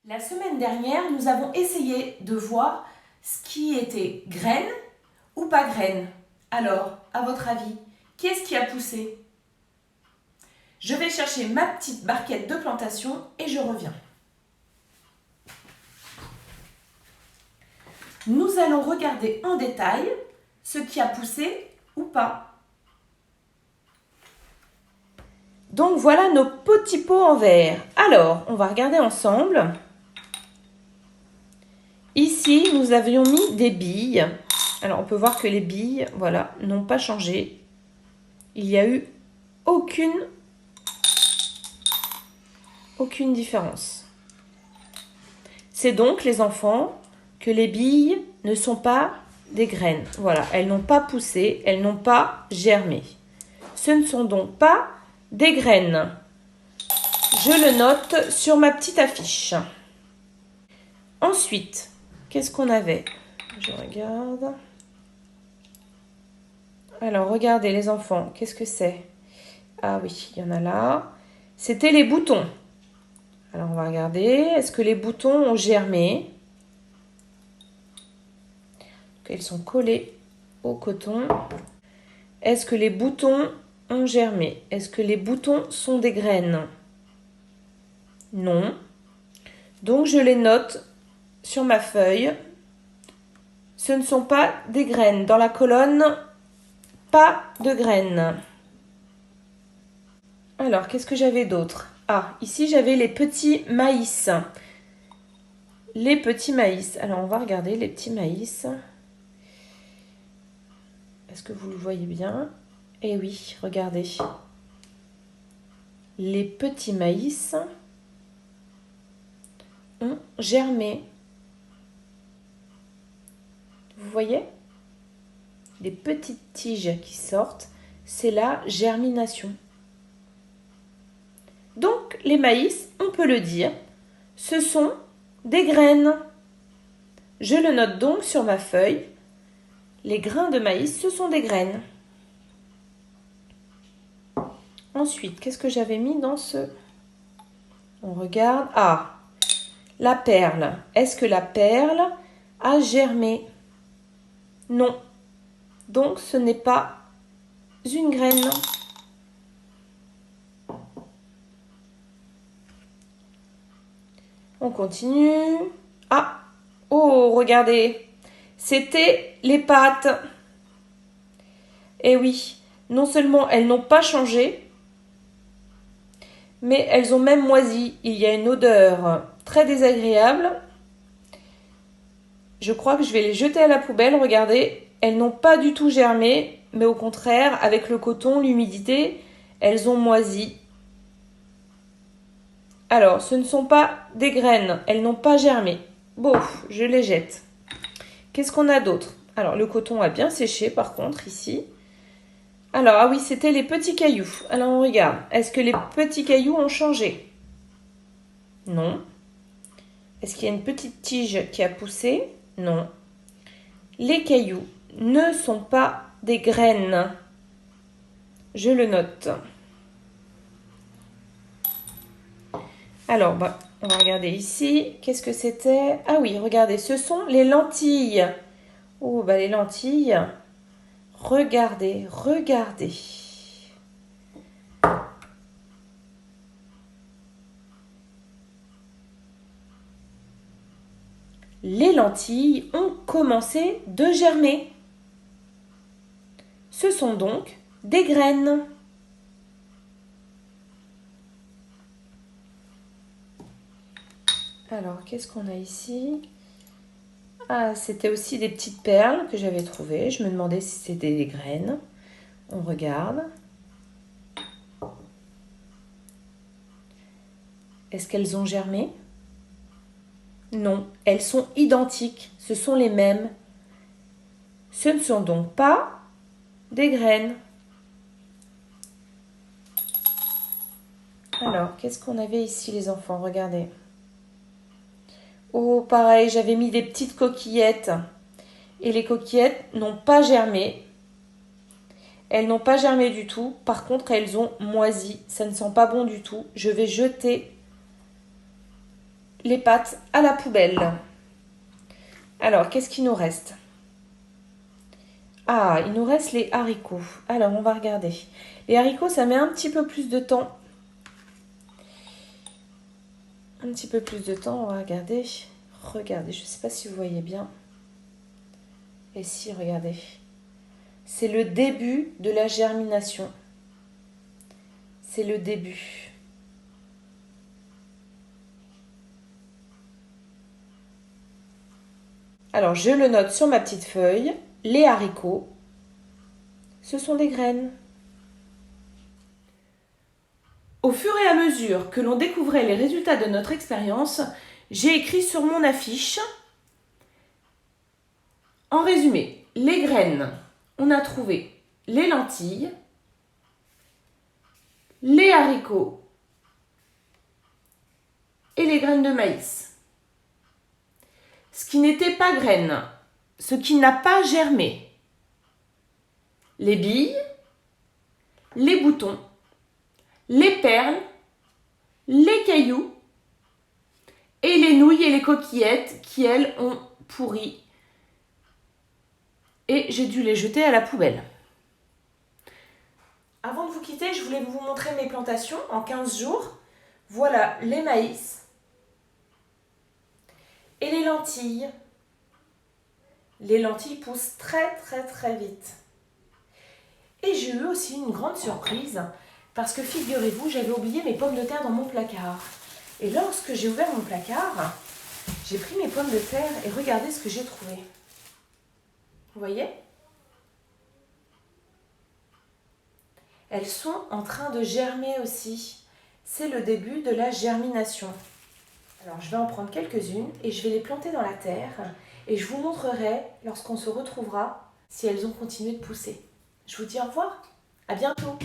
La semaine dernière, nous avons essayé de voir ce qui était graine ou pas graine. Alors, à votre avis, qu'est-ce qui a poussé? Je vais chercher ma petite barquette de plantation et je reviens. Nous allons regarder en détail ce qui a poussé ou pas. Donc voilà nos petits pots en verre. Alors, on va regarder ensemble. Ici, nous avions mis des billes. Alors, on peut voir que les billes, voilà, n'ont pas changé. Il n'y a eu aucune différence. C'est donc, les enfants, que les billes ne sont pas des graines. Voilà, elles n'ont pas poussé, elles n'ont pas germé. Ce ne sont donc pas des graines. Je le note sur ma petite affiche. Ensuite, qu'est-ce qu'on avait? Je regarde. Alors, regardez les enfants, qu'est-ce que c'est? Ah oui, il y en a là. C'était les boutons. Alors, on va regarder. Est-ce que les boutons ont germé? Ils sont collés au coton. Est-ce que les boutons ont germé? Est-ce que les boutons sont des graines? Non. Donc, je les note sur ma feuille. Ce ne sont pas des graines. Dans la colonne, pas de graines. Alors, qu'est-ce que j'avais d'autre? Ah, ici, j'avais les petits maïs. Les petits maïs. Alors, on va regarder les petits maïs. Est-ce que vous le voyez bien? Eh oui, regardez. Les petits maïs ont germé. Vous voyez? Les petites tiges qui sortent, c'est la germination. Donc, les maïs, on peut le dire, ce sont des graines. Je le note donc sur ma feuille. Les grains de maïs, ce sont des graines. Ensuite, qu'est-ce que j'avais mis dans ce... On regarde. Ah, la perle. Est-ce que la perle a germé? Non. Donc, ce n'est pas une graine. On continue. Ah, oh, regardez. C'était les pâtes. Eh oui, non seulement elles n'ont pas changé, mais elles ont même moisi. Il y a une odeur très désagréable. Je crois que je vais les jeter à la poubelle. Regardez, elles n'ont pas du tout germé, mais au contraire, avec le coton, l'humidité, elles ont moisi. Alors, ce ne sont pas des graines, elles n'ont pas germé. Bon, je les jette. Qu'est-ce qu'on a d'autre? Alors, le coton a bien séché, par contre, ici. Alors, ah oui, c'était les petits cailloux. Alors, on regarde. Est-ce que les petits cailloux ont changé? Non. Est-ce qu'il y a une petite tige qui a poussé? Non. Les cailloux ne sont pas des graines. Je le note. Alors, on va regarder ici. Qu'est-ce que c'était? Ah oui, regardez, ce sont les lentilles. Oh, les lentilles. Regardez, regardez. Les lentilles ont commencé de germer. Ce sont donc des graines. Alors, qu'est-ce qu'on a ici? Ah, c'était aussi des petites perles que j'avais trouvées. Je me demandais si c'était des graines. On regarde. Est-ce qu'elles ont germé? Non, elles sont identiques. Ce sont les mêmes. Ce ne sont donc pas des graines. Alors, qu'est-ce qu'on avait ici, les enfants? Regardez. Oh, pareil, j'avais mis des petites coquillettes. Et les coquillettes n'ont pas germé. Elles n'ont pas germé du tout. Par contre, elles ont moisi. Ça ne sent pas bon du tout. Je vais jeter les pâtes à la poubelle. Alors, qu'est-ce qu'il nous reste? Ah, il nous reste les haricots. Alors, on va regarder. Les haricots, ça met un petit peu plus de temps. Un petit peu plus de temps, on va regarder. Regardez, je ne sais pas si vous voyez bien. Et si, regardez. C'est le début de la germination. C'est le début. Alors, je le note sur ma petite feuille. Les haricots, ce sont des graines. Au fur et à mesure que l'on découvrait les résultats de notre expérience, j'ai écrit sur mon affiche, en résumé, les graines, on a trouvé les lentilles, les haricots et les graines de maïs. Ce qui n'était pas graines, ce qui n'a pas germé, les billes, les boutons, les perles, les cailloux et les nouilles et les coquillettes qui, elles, ont pourri. Et j'ai dû les jeter à la poubelle. Avant de vous quitter, je voulais vous montrer mes plantations en 15 jours. Voilà les maïs et les lentilles. Les lentilles poussent très très très vite. Et j'ai eu aussi une grande surprise parce que figurez-vous, j'avais oublié mes pommes de terre dans mon placard. Et lorsque j'ai ouvert mon placard, j'ai pris mes pommes de terre et regardez ce que j'ai trouvé. Vous voyez ? Elles sont en train de germer aussi. C'est le début de la germination. Alors je vais en prendre quelques-unes et je vais les planter dans la terre. Et je vous montrerai, lorsqu'on se retrouvera, si elles ont continué de pousser. Je vous dis au revoir. À bientôt.